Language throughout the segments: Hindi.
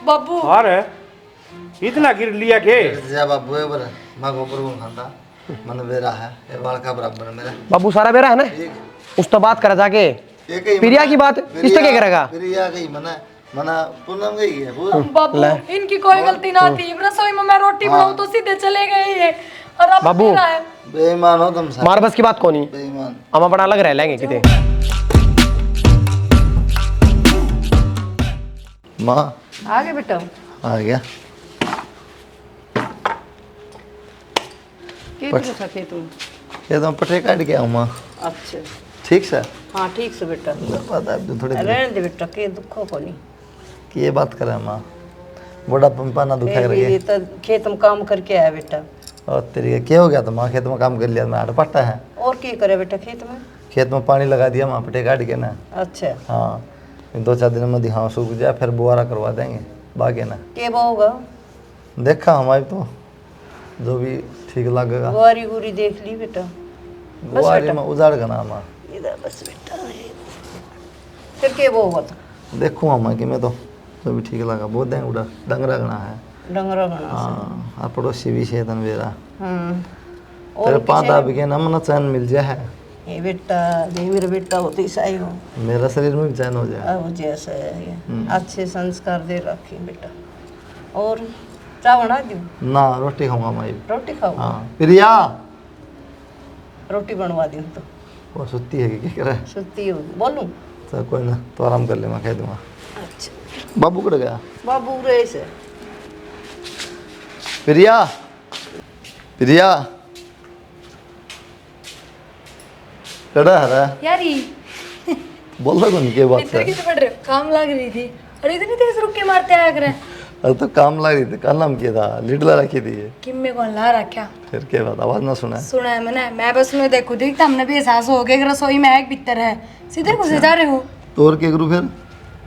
बाबू अरे इतना गिर लिया के जा बाबू है बर मैं गोबर को खांदा मन बेरा है ये बाल का बराबर मेरा बाबू सारा बेरा है ना उस तो बात करा जाके एक ही प्रिया की बात इससे क्या करेगा प्रिया की मना पूनम गई है पूरा बाबू इनकी कोई गलती ना थी रसोई में मैं रोटी बनाऊं तो सीधे चले गए ये और अब बाबू मेरा है। बेईमान हो तुम सब मार बस की बात कोनी बेईमान हम अपना अलग रह लेंगे किते माँ आगे बेटा आ गया कितने सके तुम ये तो पटे काट के आऊँ माँ अच्छा ठीक सर हाँ ठीक से बेटा पता है थोड़े रहने दे बेटा के दुखो को नहीं कि ये बात करे माँ बड़ा पंपा ना दुखा कर ये तो खेत में काम करके आया बेटा और तेरी क्या हो गया तो माँ खेत में काम कर लिया मैं आड़ पट्टा है और क्या करे बेटा खेत में खेत में पानी लगा दिया माँ पटे काट के ना अच्छा हाँ 2-4 दिन में दिखाओ सूख जाए फिर बुआरा करवा देंगे बाकी ना के होगा देखा हमारी तो जो भी ठीक लगेगा गुआरी गुरी देख ली बेटा बुआरी में उजाड़ का नाम है इधर बस बेटा फिर के होगा तो देखूँ हम कि मैं तो जो भी ठीक लगा बहुत देंगे उधर डंगरा गना है डंगरा बना हाँ और पड़ोसी भी है तन मेरा और तेरे पादा भी के ना मन चैन मिल जाए ये बेटा ये मेरा बेटा होती सही हो मेरा शरीर में भी चैन हो जाए अब जैसे है ये अच्छे संस्कार दे रखे बेटा और चाय बना दूँ ना रोटी खाऊंगा मैं रोटी खाओ हाँ प्रिया रोटी बनवा दूँ तो वो सुत्ती है कि क्या करे सुती हो बोलूँ चल कोई ना तो आराम कर ले मैं कह दूंगा अच्छा बाबू कट गया बाबू रे से प्रिया प्रिया कड़ा है यारी बोल रहा कौन के बात इधर से किसे पड़ रहे हो? काम लग रही थी अरे इतनी तेज रुक के मारते आया करे अरे तो काम लग रही थी कल नाम किया था लिडला रखी थी ये किम्मे कौन ला रखा फिर क्या बात आवाज ना सुना सुना है मैंने मैं बस में देखो देखता हमने भी एहसास हो गया कि रसोई में एक भीतर है सीधे घुसे जा रहे हो तोड़ के करूँ फिर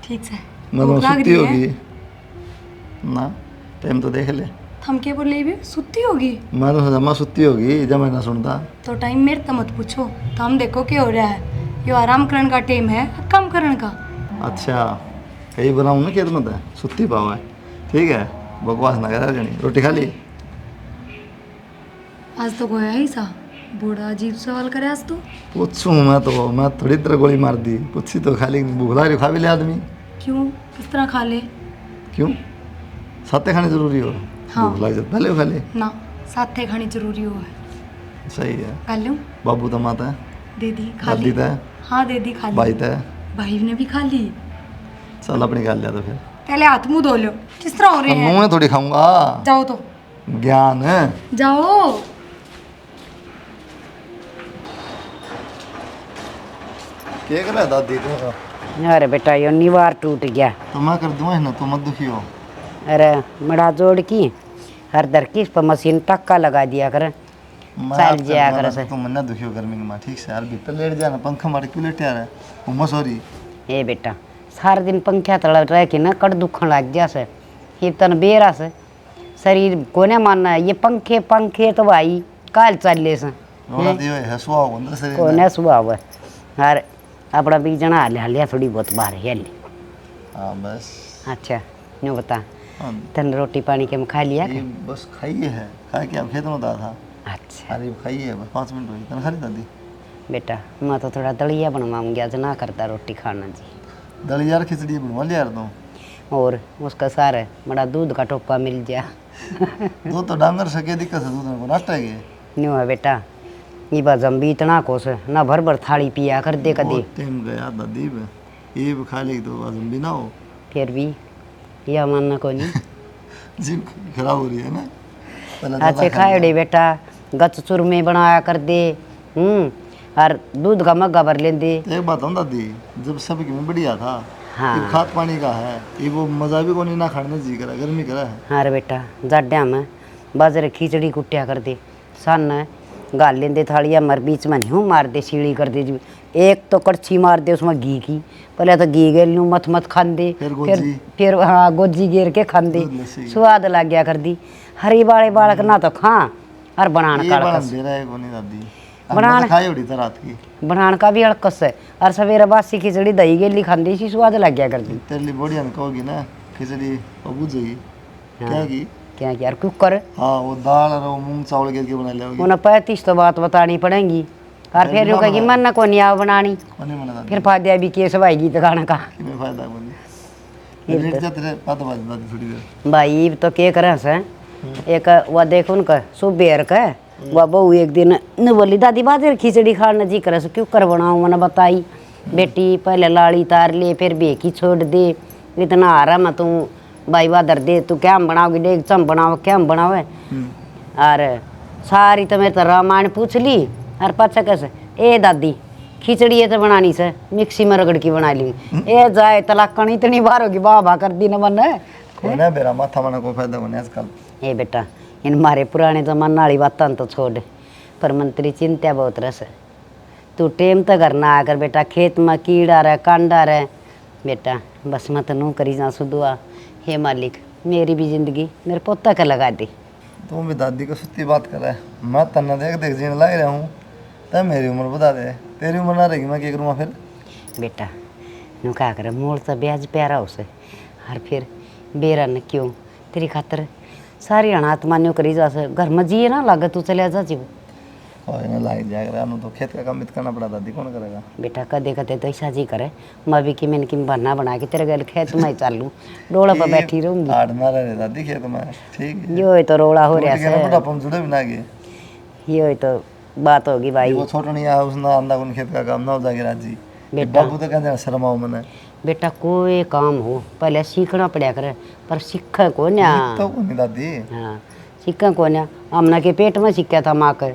ठीक से मैं तो भूख लग सुत्ती रही होगी है ना टाइम तो देख ले थम के बोले भी सुती होगी मैं तो जमा सुत्ती होगी जब मैं ना सुनता तो टाइम मेरे तो मत पूछो तो हम देखो क्या हो रहा है ये आराम करने का टाइम है काम करने का अच्छा कहीं बनाऊँ ना खेत में तो सुत्ती पावा है ठीक है बकवास ना करा जनी रोटी खा ली आज तो गोया ही सा बड़ा अजीब सवाल करे आज तो पूछूँ मैं थोड़ी तरह गोली मार दी पूछी तो खाली भूख लग रही खा भी ले आदमी क्यों किस तरह खा ले क्यों साथे खाने जरूरी हो हाँ। भूख लग जाती पहले खा ले ना साथे खानी जरूरी हो है सही है खा लूं बाबू तो माता है दे दी खा दादी ली तो है हाँ दे दी खा ली भाई तो है भाई ने भी खा ली चल अपनी खा लिया तो फिर पहले हाथ मुंह धो लो किस तरह हो रहे हैं मुँह में थोड़ी खाऊंगा जाओ तो ज्ञान है जाओ क्या कर रहा है दादी तो अरे बेटा यो निवार टूट गया तो मैं कर दूंगा ना तो मत दुखी हो अरे मड़ा जोड़ की हर दर की इस पर मशीन टक्का लगा दिया कर मैं चल आप कर जाया दूंगा कर ना, से तो मन ना दुखी हो गर्मी में ठीक से यार भीतर लेट जाना पंखा मार क्यों लेटे आ रहा है उमस हो रही ए बेटा सारा दिन पंखा तला रह के ना कट दुखन लग जा से ये तन बेरा से शरीर कोने मानना है ये पंखे पंखे तो भाई काल चल से रोना दियो है सुआ हो अंदर से कोने सुबह हुआ हर अपना भी जना हालिया थोड़ी बहुत बाहर है हाँ बस अच्छा यूँ बता हाँ, तन रोटी पानी के में खा लिया ये बस खाइए है खा के आप खेत में उतारा था अच्छा अरे खाइए बस 5 मिनट हुई तन खा ली दादी बेटा मैं तो थोड़ा दलिया बनवाऊँ गया ना करता रोटी खाना जी दलिया खिचड़ी बनवा लिया यार तुम और उसका सारा बड़ा दूध का टोपा मिल गया दूध तो डांगर सके दिक्कत है दूध को नाश्ता है न्यू है बेटा ये बात हम भी इतना कोस ना भर भर थाली पिया कर दे कदी टाइम गया दादी बे ये भी खा ली तो आजम भी ना हो फिर भी यह मानना को नहीं जीभ खराब हो रही है ना पहले अच्छे ज़्यादा खा खाए लिया। डे बेटा गच चूरमे बनाया कर दे और दूध का मग्गा भर लेंदे एक बात हम दादी जब सब में बढ़िया था हाँ। ये खाद पानी का है ये वो मजा भी को नहीं ना खाने जी करा गर्मी करा है हाँ रे बेटा जाड्या में बाजरे खिचड़ी कुटिया कर दे सन गाल लेंदे थालिया मर बीच में नहीं मार दे सीढ़ी कर दे एक तो कड़छी मार दे उसमें घी की पहले तो घी गेल लूँ मत मत खान दे फिर गोजी। फिर हाँ गोजी गेर के खान दे दूध लस्सी। स्वाद लग गया कर दी हरी बाड़े बाड़क ना तो खा और बनान ये का बात अड़कस दे रहा है को नहीं दादी बनाना- हमने तो खाई उड़ी था रात की बनान का भी अड़कस है और सवेरे बासी खिचड़ी दही गेली खान दी सी स्वाद लग गया कर दी तेरे लिए बढ़िया कहोगी ना खिचड़ी और बुझेगी क्या की क्या यार कुकर हाँ वो दाल और वो मूंग चावल करके बना ले उन्हें 35 तो बात बतानी पड़ेगी और फिर यूँ कहेगी मन को नहीं आओ बनानी कोनी बना दादी फिर फायदा भी केस भाईगी तो खाना का कि मैं फायदा कोनी लेट जाते रहे पता बात दादी थोड़ी देर भाई तो के करें से एक वह देखो उनका सुबेर का वह बहू एक दिन न बोली दादी बाजार खिचड़ी खाना जी करे क्यों कर बनाऊँ मैंने बताई बेटी पहले लाड़ी तार ले फिर बेकी छोड़ दे इतना हारा मैं तू भाई बादर दे तू क्या बनाओगी देख चम बनाओ क्या बनाओ और सारी तो मेरे तो रामायण पूछ ली और पाछा कैसे ए दादी खिचड़ी ये तो बनानी से मिक्सी में रगड़ की बना ली ए जाए तलाकण इतनी बार होगी वाह कर दी न मन कोई ना बेरा माथा मना को फायदा कोनी आजकल ए बेटा इन मारे पुराने जमाने वाली बातें तो छोड़ पर मंत्री चिंता बहुत रस तू टेम तो करना आकर बेटा खेत में कीड़ा रहे कांडा रहे बेटा बस मत नू करी जा सुदुआ हे मालिक मेरी भी जिंदगी मेरे पोता का लगा दी तू भी दादी को सच्ची बात कर रहा है मैं तना देख देख जीने लग रहा हूँ तब मेरी उम्र बता दे तेरी उम्र ना रहेगी मैं क्या करूँगा फिर बेटा नू क्या करे मोड़ तो ब्याज प्यारा उसे और फिर बेरा न क्यों तेरी खातर सारी अनाथ मान्यो करी जा से घर में जिए ना लागत तू चले जा जी और ना लाग जाएगा तो खेत का काम भी तो करना पड़ा दादी कौन करेगा बेटा कदे कदे तो ऐसा जी करे मैं भी कि मैंने कि बहाना बना के तेरे गल खेत में चालू डोला पर बैठी रहूंगी आड़ ना रहे दादी खेत में ठीक है यो तो रोड़ा हो रहा है बड़ा पम जुड़े बिना के यो तो बात होगी भाई वो छोटा नहीं आया उसने अंदा कौन खेत का काम ना हो जाएगा राजी बेटा बाबू तो कहते शर्माओ मैंने बेटा कोई काम हो पहले सीखना पड़ा करे पर सीखा को ना तो नहीं दादी हाँ सीखा को ना हमने के पेट में सीखा था माँ कर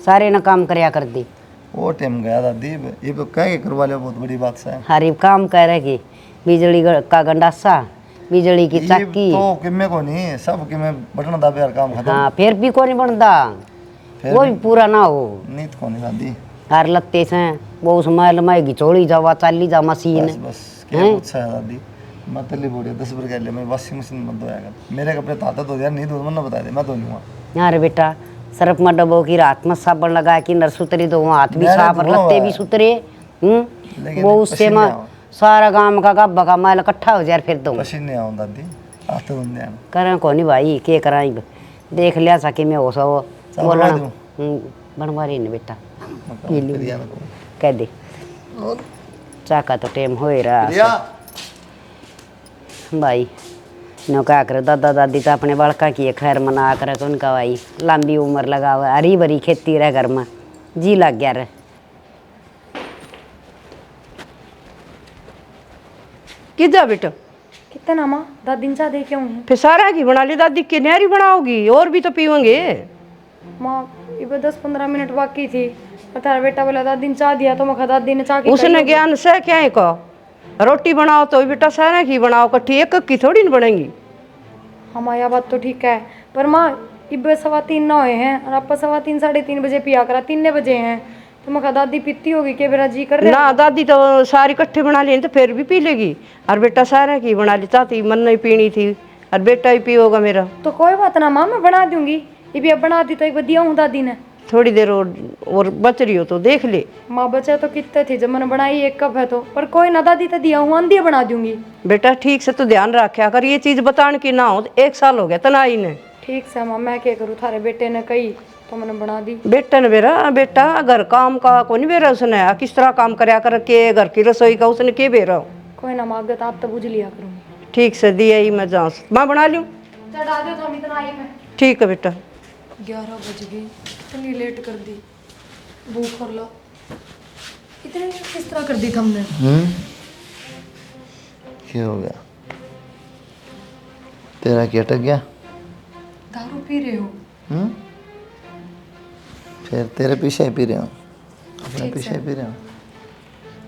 सारे ना काम करया कर दी वो टाइम गया दादी ये तो कह के करवा लिया बहुत बड़ी बात है हरी काम कर रही बिजली का गंडासा बिजली की चक्की तो किमे को नहीं सब किमे बटन दाबे यार काम खत्म हाँ फिर भी को नहीं बनता वो भी पूरा ना हो नीत को नहीं दादी यार लगते से वो उसमें लमाई घिचोड़ी जावा चाली जा मशीन बस बस क्या पूछा है दादी मैं तली बोली 10 रुपये कर लिया मैं वॉशिंग मशीन मत धोया कर मेरे कपड़े ताता धो यार नहीं धो मन बता दे मैं धो लूँगा यार बेटा सरफ में डबो की रात में साबुन लगा के नर सुतरी तो हाथ भी साफ और लगते भी सुतरे वो उससे मैं सारा गांव का गब्बा का मैल इकट्ठा हो जाए फिर तो पसीने आऊँ दादी आते धुंधे करें को नहीं भाई के कराई देख लिया सके मैं हो सो बोला बनवा रही नहीं बेटा कह दे चाका तो टाइम हो ही रहा भाई नो क्या करे दादा दादी तो अपने बड़का की खैर मना करे तो उनका भाई लंबी उम्र लगा हुआ हरी भरी खेती रहे घर में जी लग गया रहे किधर बेटा कितना माँ दादी ने चाह दे क्यों है फिर सारा की बना ली दादी की न्यारी बनाओगी और भी तो पीओगे माँ ये 10-15 मिनट बाकी थी पता बेटा बोला दादी ने चाह दिया तो मैं दादी ने चाह की उसने ज्ञान से क्या है को रोटी बनाओ तो बेटा सारा की बनाओ कट्ठी एक की थोड़ी न बनेगी हमारी बात तो ठीक है पर माँ इब 3:15 ना हुए हैं और आप 3:15 3:30 बजे पिया करा 3 बजे हैं तो मैं दादी पीती होगी के मेरा जी कर रहा ना दादी तो सारी कट्ठे बना ली तो फिर भी पी लेगी और बेटा सारा की बना ली चाहती मन नहीं पीनी थी और बेटा ही पियोगा मेरा तो कोई बात ना माँ मैं बना दूंगी ये भी अब बना दी तो एक बार दिया हूँ दादी ने थोड़ी देर और बच रही हो तो देख ले माँ बचे तो कितने थे जब मैंने बनाई 1 कप है तो पर कोई ना दादी तो दिया हूँ आंधी बना दूंगी बेटा ठीक से तो ध्यान रखा कर ये चीज बताने की ना हो तो 1 साल हो गया तनाई ने ठीक से माँ मैं क्या करूँ थारे बेटे ने कही तो मैंने बना दी बेटा ने बेरा बेटा घर काम का को नहीं बेरा उसने किस तरह काम करया कर के घर की रसोई का उसने के बेरा कोई ना मागत आप तो बुझ लिया करूँगी ठीक से दिया ही मैं जाऊँ मैं बना लूँ चढ़ा दो तो इतना आई मैं ठीक है बेटा 11 बज गई इतनी लेट कर दी भूख और लो इतनी किस तरह कर दी था हमने क्या हो गया तेरा क्या अटक गया दारू पी रहे हो फिर तेरे पीछे ही पी रहे हो अपने पीछे ही पी रहे हो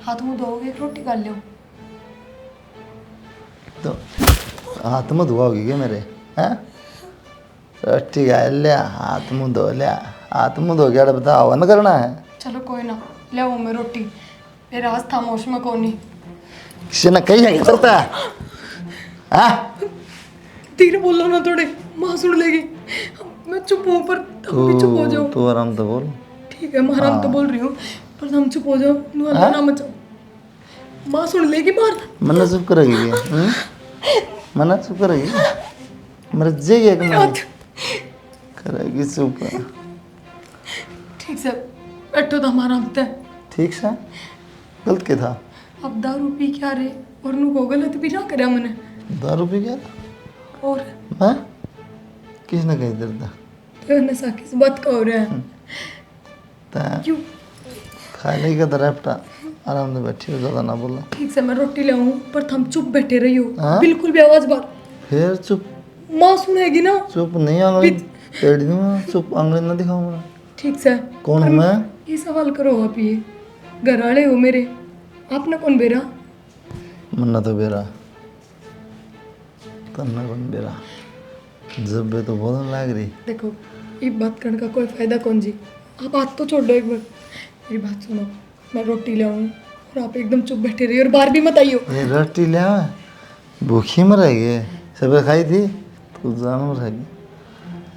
हाथ मुंह धोओगे एक रोटी खा लो तो हाथ में धुआ होगी क्या मेरे हैं रोटी खा लिया हाथ मुँह धो लिया हाथ मुँह धो गया बता हवन करना है चलो कोई ना ले आओ मैं रोटी मेरा हाथ था मोश में कौन नहीं किसी ने कही है करता है हाँ धीरे बोलो ना थोड़े माँ सुन लेगी मैं चुप हूँ पर तुम भी चुप हो जाओ तू आराम तो बोल ठीक है मैं आराम तो बोल रही हूँ पर तुम चुप हो जाओ ना मचाओ माँ सुन लेगी बाहर मन चुप करेगी क्या मना चुप करेगी मर जाएगी एक मिनट करेगी चुप ठीक से बैठो तो हमारा हफ्ता है। ठीक से गलत क्या था अब दारू पी क्या रे और नु को गलत भी ना करे मैंने। दारू पी गया और मैं किसने कही दर्द ये नशा किस बात का हो रहा है? क्यों? खाने का दरपटा आराम से बैठी हो ज़्यादा ना बोलना ठीक से मैं रोटी लाऊं पर तुम चुप बैठे रही हो। हाँ? बिल्कुल भी आवाज बात फिर चुप माँ सुनेगी ना। चुप नहीं आंगली पेड़ दूंगा चुप आंगली ना दिखाऊंगा ठीक से कौन हूँ मैं ये सवाल करो आप ये घर वाले हो मेरे आपने कौन बेरा? मन्ना तो बेरा तन्ना कौन बेरा जब बे तो बोलने लग रही देखो ये बात करने का कोई फायदा कौन जी। आप बात तो छोड़ दो एक बार मेरी बात सुनो। मैं रोटी लाऊं और आप एकदम चुप बैठे रहिए और बाहर भी मत आइयो। ये रोटी ले आवे भूखी मरेगी सब खाई थी तो जानवर है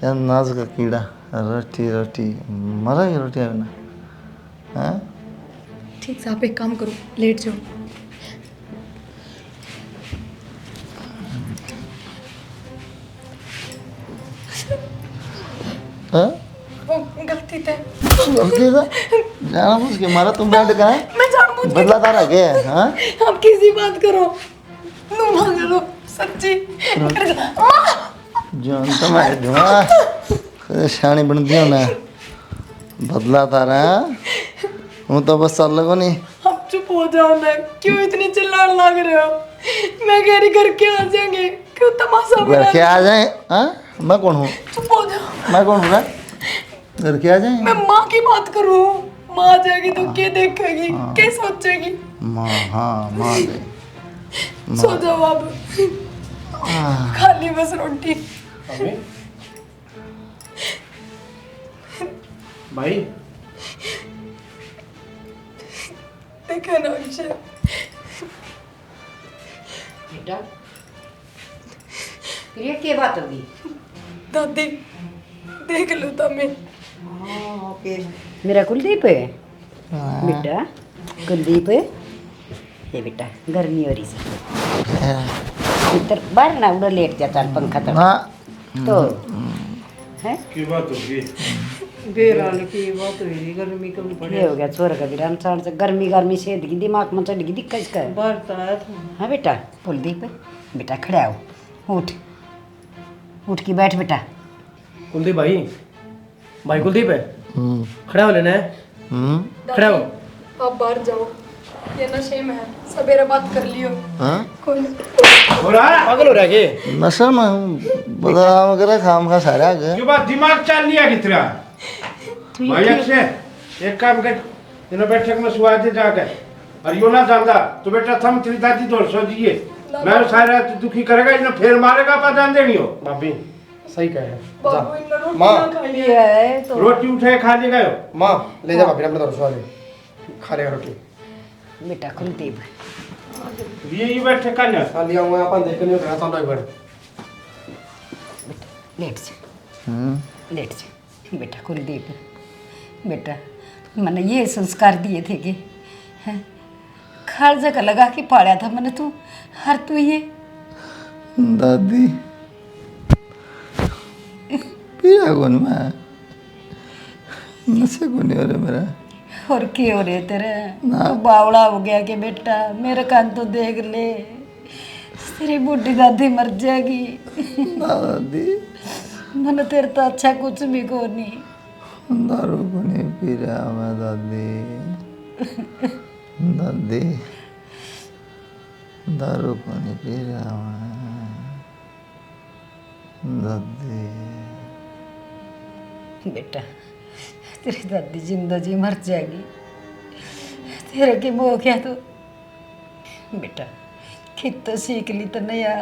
यार नाज का कीड़ा रोटी रोटी मरेगी रोटी आवे ना हाँ ठीक से आप एक काम करो लेट जाओ। हाँ वो गलती थे गलती था जाना मुझके मारा तुम बैठ गए मैं जानबूझ के बदला तारा के हाँ आप किसी बात करो नु मांग लो सच्ची। जानता मैं दूंगा शानी बन दियो ना बदला तारा हूँ तो बस चल लगो नहीं आप चुप हो जाओ ना क्यों इतनी चिल्लाने लग रहे हो? मैं कह रही घर के आ जाएंगे क्यों तमाशा घर बना? के आ जाए हाँ मैं कौन हूँ चुप हो जाओ। मैं कौन हूँ रे? घर के आ जाए मैं माँ की बात करूँ माँ आ जाएगी तो क्या देखेगी क्या सोचेगी? माँ हाँ माँ दे सो जाओ अब खाली बस रोटी। भाई देखा ना अक्षय बेटा फिर ये क्या बात होगी दादी देख लो तमें मेरा कुलदीप है बेटा कुलदीप ये बेटा गर्मी हो रही से इधर बाहर ना उधर लेट जा चल पंखा तो हाँ तो है की बात होगी बेरान की बात हुई गर्मी कम पड़े ये हो गया छोर का विराम चाण से गर्मी गर्मी से की दिमाग में चढ़ गई दिक्कत इसका बाहर आया था हाँ बेटा कुलदीप बेटा खड़ा हो उठ उठ के बैठ बेटा कुलदीप भाई भाई कुलदीप है हम्म, खड़ा हो लेना है खड़ा हो आप बाहर जाओ ये नशे में है सवेरे बात कर लियो हाँ कोई नहीं। हो रहा है पागल हो रहा है कि नशा में हूँ बादाम वगैरह खाम खा सारा आगे क्यों बात दिमाग चल लिया कितना भाई अक्षय एक काम कर इन्होंने बैठक में सुहा दे जाकर और यो ना जानता तो बेटा थम तेरी दादी दौड़ सो दिए मैं सारी रात दुखी करेगा इन्हें फिर मारेगा पता देनी हो भाभी सही कहे हैं बाबू इन रोटी माँ। ना खा लिया है तो रोटी उठे खा ले गए माँ ले जा भाभी अपने तरफ से खा रहे रोटी बेटा कुलदीप ये बैठे करना खा लिया हुआ अपन देख नहीं उठा चलो एक बार लेट जा लेट जा बेटा कुलदीप बेटा मैंने ये संस्कार दिए थे कि हैं, खाल जगह लगा के पाड़ा था मैंने तू हर तू ये दादी पिया कौन मैं नशे को नहीं हो रहा मेरा और क्या हो रहे तेरे तू बावड़ा हो गया कि बेटा मेरे कान तो देख ले तेरी बूढ़ी दादी मर जाएगी दादी मैंने तेरे तो अच्छा कुछ भी को नहीं दारू को नहीं पी रहा मैं दादी दादी दारू को नहीं पी रहा मैं दादी बेटा तेरी दादी जिंदा जी मर जाएगी तेरे की मोह क्या तो बेटा खित तो सीख ली तो नहीं या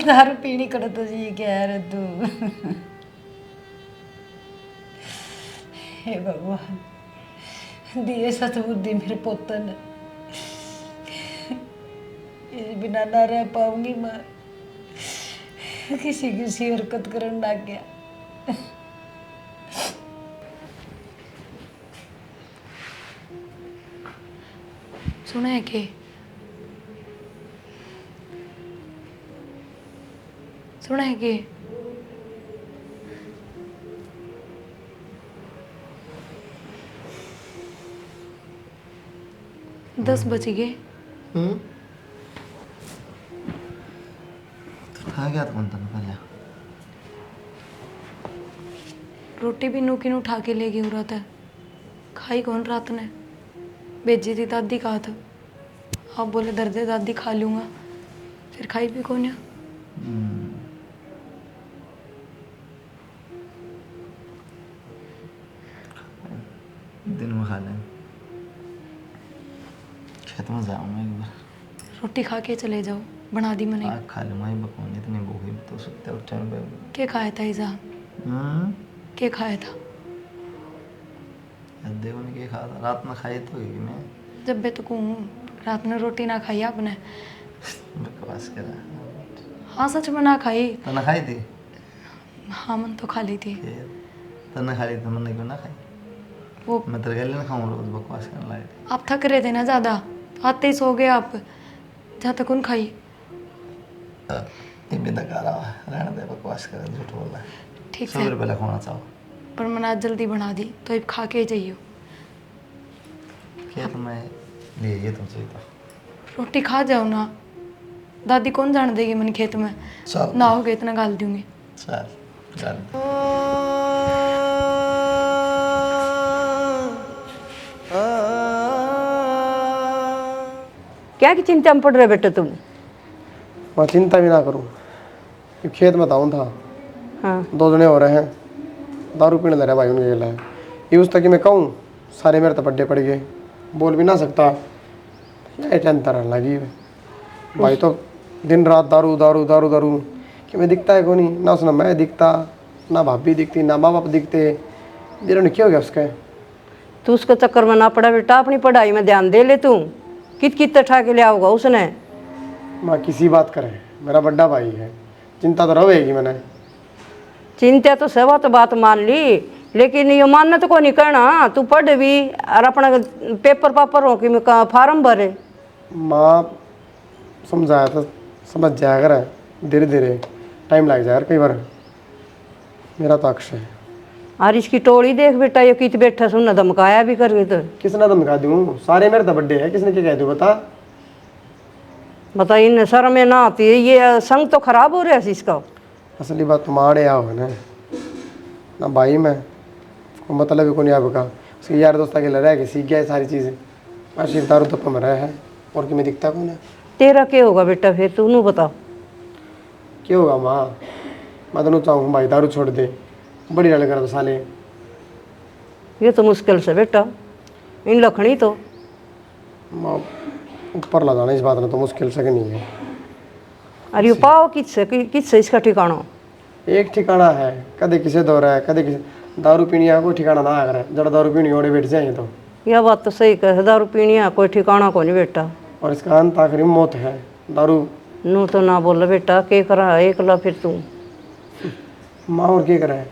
दारू पीनी कर तो जी क्या रे तू हे भगवान दिए सतबुद्धि मेरे पोतन इस बिना ना रह पाऊंगी मैं किसी किसी हरकत करने लग गया सुना है कि सुना है कि 10 बज गए। खा गया कौन था पहले? रोटी भी नूकी नू उठा के ले गई रहा था, खाई कौन रात ने? भेजी थी दादी कहा था, आप बोले दर्द है दादी खा लूँगा, फिर खाई भी कौन है? दिन में खा लें, खेत में जाऊँगा एक बार। रोटी खा के चले जाओ, बना दी मैंने। आग खा लूँगा, बकवान इतनी भूख है तो सुते उठ टाइम क्या खाया था ईजा? पे। क्या खाया था? देखो नहीं क्या खा था रात में, खाई तो होगी मैं। जब बे तो कहूँ रात में रोटी ना खाई आपने? बकवास करा। हाँ सच में ना खाई। तो ना खाई थी? हाँ मन तो खा ली थी। तो ना खाई तो मैंने क्यों ना खाई? वो मैं तेरे गले ना खाऊँ, रोज बकवास करने लगे। आप थक रहे थे ना ज़्यादा, आते ही सो गए आप, जहाँ तक उन खाई। ये भी धक्का रहा है, रहने दे, बकवास कर, झूठ बोल रहा है। ठीक है, सवेरे पहले खाना चाहो। पर मैंने आज जल्दी बना दी तो अब खा के ही जाइयो। खेत में ले ये तुम चाहिए तो। रोटी खा जाओ ना, दादी कौन जान देगी मन खेत में? चल ना होगे इतना गाल दूंगी। चल चल। क्या की चिंता में पड़ रहे बेटा तुम? मैं चिंता भी ना करूँ, ये खेत में ताऊन था, हाँ 2 जने हो रहे हैं, दारू पीने दे रहे भाई उनके लिए। ये उस तक कि मैं कहूँ सारे मेरे तो बड्डे पड़ गए, बोल भी ना सकता, ये टेंशन रहने लगी भाई। तो दिन रात दारू दारू दारू दारू, कि मैं दिखता है को नहीं ना, उसने मैं दिखता ना, भाभी दिखती ना, माँ बाप दिखते। मेरे ने क्या हो गया उसके? तू उसके चक्कर में ना पड़ा बेटा, अपनी पढ़ाई में ध्यान दे ले। तू कित ठा के ले आओगा उसने? माँ किसी बात करे, मेरा बड़ा भाई है, चिंता तो रहेगी। मैंने चिंता तो सब तो बात मान ली, लेकिन ये मानना तो को नहीं करना। तू पढ़ भी और अपना पेपर पापर हो कि फार्म भरे। माँ समझाया तो समझ जाया कर, धीरे धीरे टाइम लग जाएगा कई बार। मेरा तो अक्ष है। और इसकी टोली देख बेटा, ये कित बैठा सुनना धमकाया भी कर तो। किसने धमका दूँ? सारे मेरे तो बड्डे है, किसने क्या कह दूँ बता? बता इन सर में ना आती है, ये संग तो खराब हो रहा है इसका। असली बात तुम्हारे यहाँ हो ना भाई, मैं को मतलब को नहीं आपका, उसके यार दोस्त के रह के सीख गया है सारी चीज़ें। आशीर दारू धप्पा में रहा है, और कि मैं दिखता कौन है? तेरा क्या होगा बेटा फिर? तू नू बता क्या होगा माँ? मैं तो नहीं चाहूँ भाई दारू छोड़ दे, बड़ी लड़ कर तो साले। ये तो मुश्किल से बेटा, इन लखनी तो माँ ऊपर ला जाना इस बात में तो मुश्किल से नहीं है। अरे पाओ किससे इसका ठिकाना? एक ठिकाना है, कदे किसे दो रहा है, कदे किसे दारू पीनी है, कोई ठिकाना ना आ जरा दारू पीनी ओढ़े बैठ जाए तो। यह बात तो सही कह, दारू पीनी है कोई ठिकाना को नहीं बेटा। और इसका अंत आखिरी मौत है, दारू। नू तो ना बोल बेटा, के करा एकला फिर तू? माँ और क्या करे,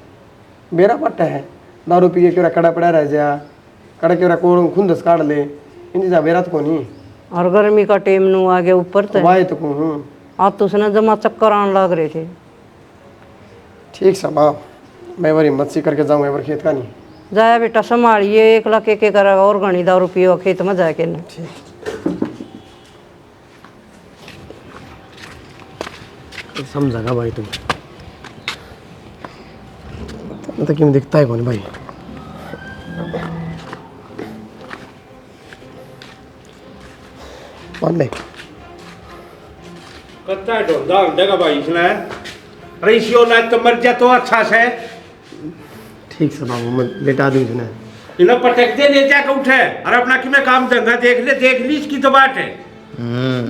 बेरा पट्टा है, दारू पी के क्यों कड़ा पड़ा रह जा, कड़ा क्यों को खुंदस काट ले, इन जा बेरा तो को नहीं। और गर्मी का टाइम नू आ गया ऊपर तो वाई तो कहूँ आज तो उसने जमा चक्कर आने लग रहे थे। ठीक सा बाप, मैं बार हिम्मत सी करके जाऊँगा एक बार खेत का नहीं। जाया बेटा संभालिए, एकला के करेगा और घनी दारू पियो खेत में जाके ना। समझागा भाई तुम तो क्यों दिखता है कौन भाई? पांडे कत्ता ढोंदा देगा भाई इसने। अरे इसी औलाद तो मर जा तो अच्छा से। ठीक से बाबू, मैं लेटा दूँ इसने। इन्हें पटक दे, ले जाकर उठे और अपना कि मैं काम धंधा देख ली इसकी तो बात है।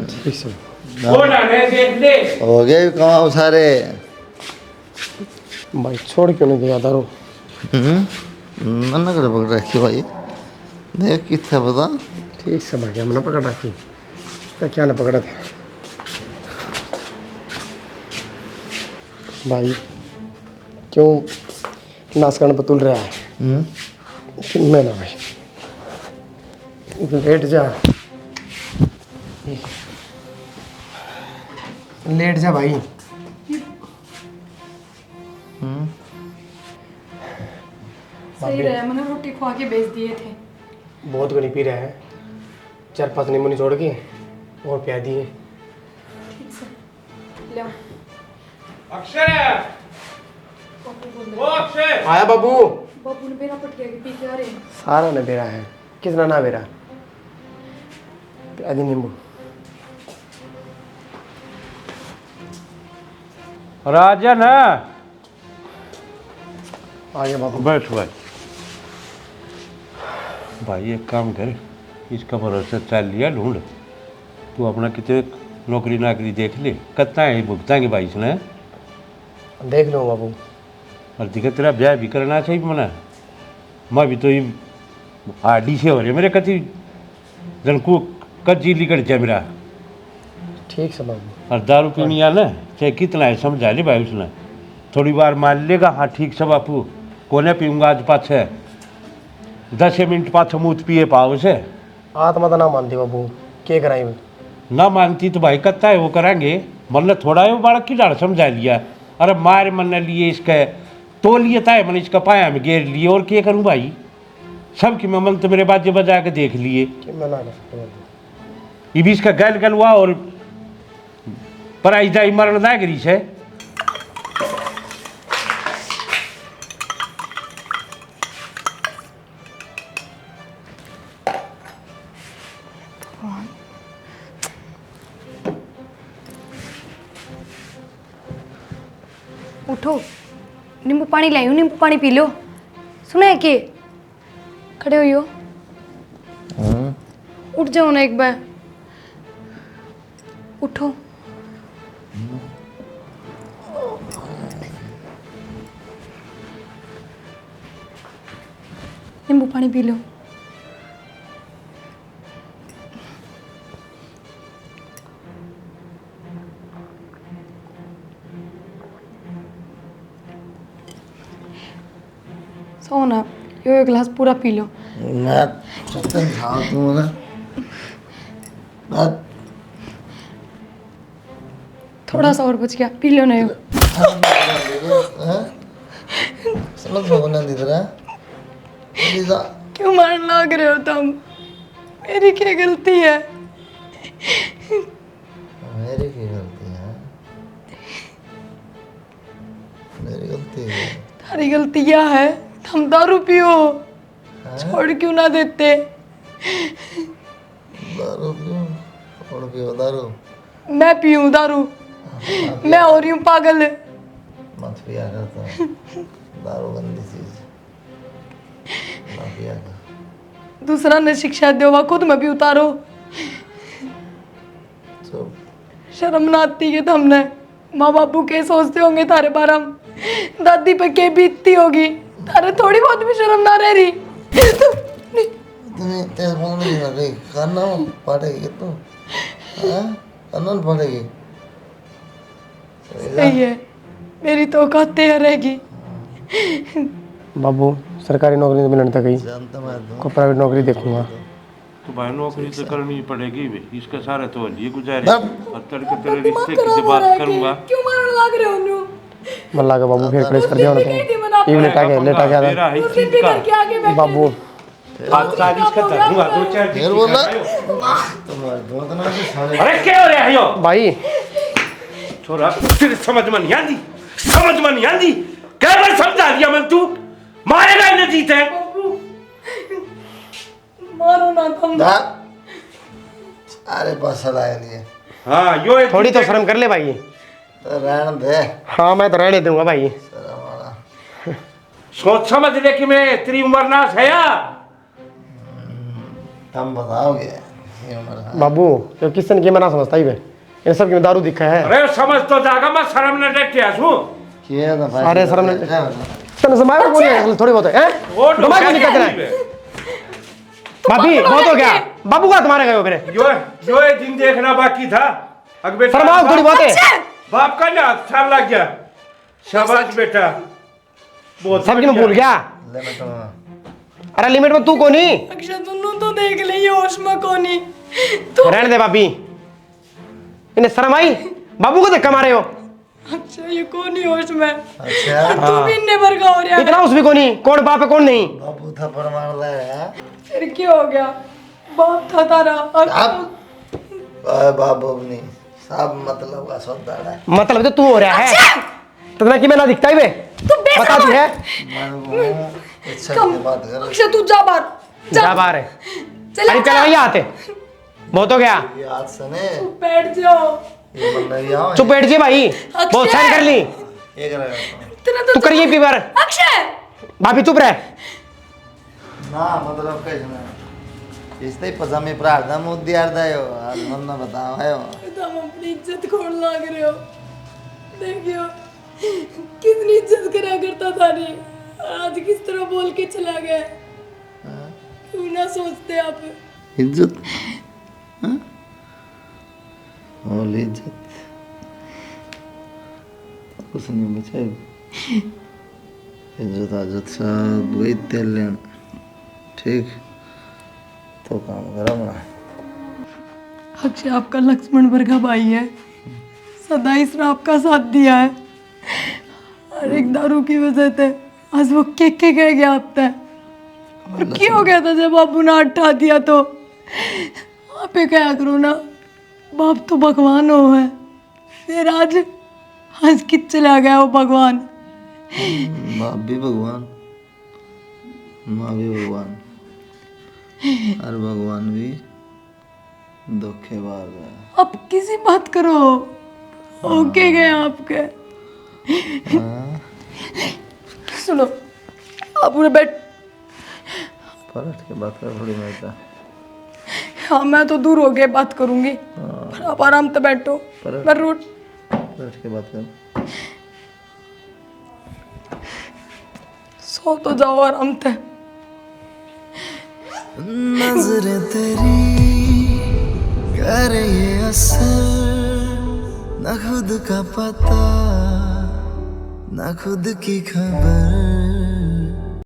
ठीक से वो लाने देख ले। हो गए कमाओ सारे। भाई छोड़ क्यों नहीं दिया दारू? मना कर पकड़ रखी भाई, देख कितना पता। ठीक से भाई, हमने पकड़ रखी, क्या ना पकड़ा था भाई? क्यों नाश करने पर तुल रहा है? मैं ना भाई, लेट जा, लेट जा भाई। सही रहा, मैंने रोटी खवा के भेज दिए थे। बहुत घनी पी रहा है, 4-5 नींबू निचोड़ के और पिया दिए। ठीक से ले आओ। अक्षय, ओ अक्षय, आया बाबू। बाबू ने बेरा पटिया के पी के आ रहे हैं। सारा ने बेरा है, किसना ना बेरा। पिया दी नींबू। राजन है। आ गया बाबू। बैठ भाई। भाई एक काम कर, इसका भरोसा चल लिया ढूंढ। तू अपना कितने नौकरी नाकरी देख ले, कितना है भुगताएंगे भाई इसने। देख लो बाबू। और दिक्कत तेरा ब्याह भी करना चाहिए मना। मैं भी तो ये आडी से हो रहे मेरे कति जन को कच्ची लिकड़ जाए मेरा। ठीक से बाबू। और दारू पीनी आ ना चाहे कितना है समझा ले भाई उसने। थोड़ी बार मान लेगा हाँ ठीक से बापू कोने पीऊँगा आज पाछे 10 मिनट पाछे मूत पिए पाओ से। आत्मा तो ना मानती बाबू, क्या कराई। ना मानती तो भाई कत्ता है वो करेंगे। मतलब थोड़ा है वो बालक की डाल समझा लिया। अरे मार मन लिए इसका तो लिए था मैंने इसका पाया में घेर लिए और क्या करूं भाई। सबकी मैं मन तो मेरे बाजे बजा के देख लिए। मैं ना कर सकता बाबू। ये भी इसका गल गल हुआ और पराई जाई मरण ना गिरी से। उठो, नींबू पानी लाई हूँ, नींबू पानी पी लो। सुना है कि खड़े हुई हो, उठ जाओ ना एक बार। उठो। नींबू पानी पी लो। सो ना, यो एक गिलास पूरा पी लो। मैं चक्कर खाओ तुम ना। बात थोड़ा सा और बच गया, पी लो ना यो। समझ में नहीं दिख रहा। लीजा क्यों मारने लग रहे हो तुम? मेरी क्या गलती है? मेरी की गलती है। मेरी गलती है। तारी गलती क्या है? तुम दारू पियो, छोड़ क्यों ना देते? दारू क्यों छोड़ पियो दारू? मैं पीऊँ दारू? मैं हो रही हूँ पागल। मत पिया करता। दारू गंदी चीज ना पिया कर। दूसरा ने शिक्षा दो, खुद में भी उतारो। चुप। शर्म ना आती है तुमने? माँ बापू के सोचते होंगे तारे बारे में, दादी पे के बीतती होगी, तारे थोड़ी बहुत भी शर्म ना रह रही। तुम्हें तेरे फोन नहीं कर रही करना पड़ेगी तू। करना पड़ेगी। सही है, मेरी तो औकात तैयार रहेगी। बाबू सरकारी नौकरी तो मिलने तक गई, जानता मैं दूँ। को प्राइवेट नौकरी देखूंगा। तो भाई नौकरी तो करनी पड़ेगी भी। इसका सारा तो लिए गुजारे बस। और तड़के तेरे रिश्ते की बात करूंगा। क्यों मारने लग रहे हो नु? मल्ला का बाबू फिर क्लेश कर दिया उन्होंने। ये लेटा के मेरा है दूसरी चीज फिगर का के आगे बैठे बाबू। आज चालीस का धरूंगा 2-4 फिर बोला तुम्हारे बहुत ना से सारे। अरे क्या हो रहा है यो भाई छोरा तेरे समझ में नहीं आती। समझ में नहीं आती। कई बार समझा दिया मन तू मारेगा ही नहीं जीते। मारो ना तुम। दा अरे बस लाया नहीं है। हाँ यो एक थोड़ी तो शर्म कर ले भाई। तो रहने दे। हाँ मैं तो रहने दूंगा भाई। शर्म वाला। सोच समझ ले कि मैं तेरी उम्र ना है या तुम बताओगे ये उम्र है। बाबू तो किसन की मैं ना समझता ही वे इन सब की दारू दिखा है। अरे समझ तो जागा मैं शर्म न देख के आसू। किया था भाई। अरे शर्म नहीं तने समाज में बोलिए थोड़ी बहुत है वो दिमाग में निकल रहा है। भाभी बहुत हो गया। बाबू का तुम्हारे गए मेरे यो ये दिन देखना बाकी था। अग बेटा शर्माओ थोड़ी बहुत है। बाप का ना अच्छा लग गया। शाबाश बेटा बहुत सबकी मैं भूल गया। ले मैं तो अरे लिमिट में तू कोनी अक्षय तुन्नू तो देख ले, ये होश में कोनी तू। रहने दे भाभी। इन्हें शर्म आई? बाबू को धक्का मारे हो? अच्छा ये कौन ही होश में अच्छा तू भी इन्ने भर का हो रहा है इतना उसमें कौन नहीं, कौन बाप है कौन नहीं। बाबू थप्पड़ मार रहा है। फिर क्या हो गया बाप था तारा बाबू नहीं सब मतलब का सौदा है। मतलब तो तू हो रहा है तो मैं कि मैं ना दिखता ही वे तू बता दी है। अच्छा की बात कर। अक्षय तू जा बाहर जा बाहर है। चल अरे पहले वही आते बहुत हो गया। ये हाथ से ने बैठ जाओ ये मन नहीं आओ। चुप बैठ जी भाई, बहुत साइन कर ली। एक रहेगा तेरा तू करिए पी बार अक्षय भाभी चुप रह। ना मतलब कैसे ना इसते पजामे प्रार्थना मुद्दे अर्दायो आज मन ना बताओ है तुम अपनी इज्जत खोल लाग रहे हो। देखियो कितनी इज्जत करा करता था रे, आज किस तरह बोल के चला गया। तू ना सोचते आप इज्जत और इज्जत कुछ नहीं बचा इज्जत आजत सब गई तेल लेन ठीक तो काम करो ना। अक्षय आपका लक्ष्मण वर्गा भाई है, सदा इसने आपका साथ दिया है। और एक दारू की वजह से आज वो के कह गया आप तक और क्या हो गया था जब बाबू ने हटा दिया तो आप क्या करो ना, बाप तो भगवान हो है। फिर आज कित चला गया वो भगवान। बाप भी भगवान माँ भी भगवान और भगवान भी धोखेबाज है। अब किसी बात करो ओके गए आपके। सुनो आप पूरे बैठ पलट के बात कर थोड़ी मेरे। हाँ मैं तो दूर हो गए बात करूंगी पर आप आराम से बैठो। मैं रोड पलट के बात कर। सो तो जाओ आराम से। नजर तेरी करे ये असर न खुद का पता न खुद की खबर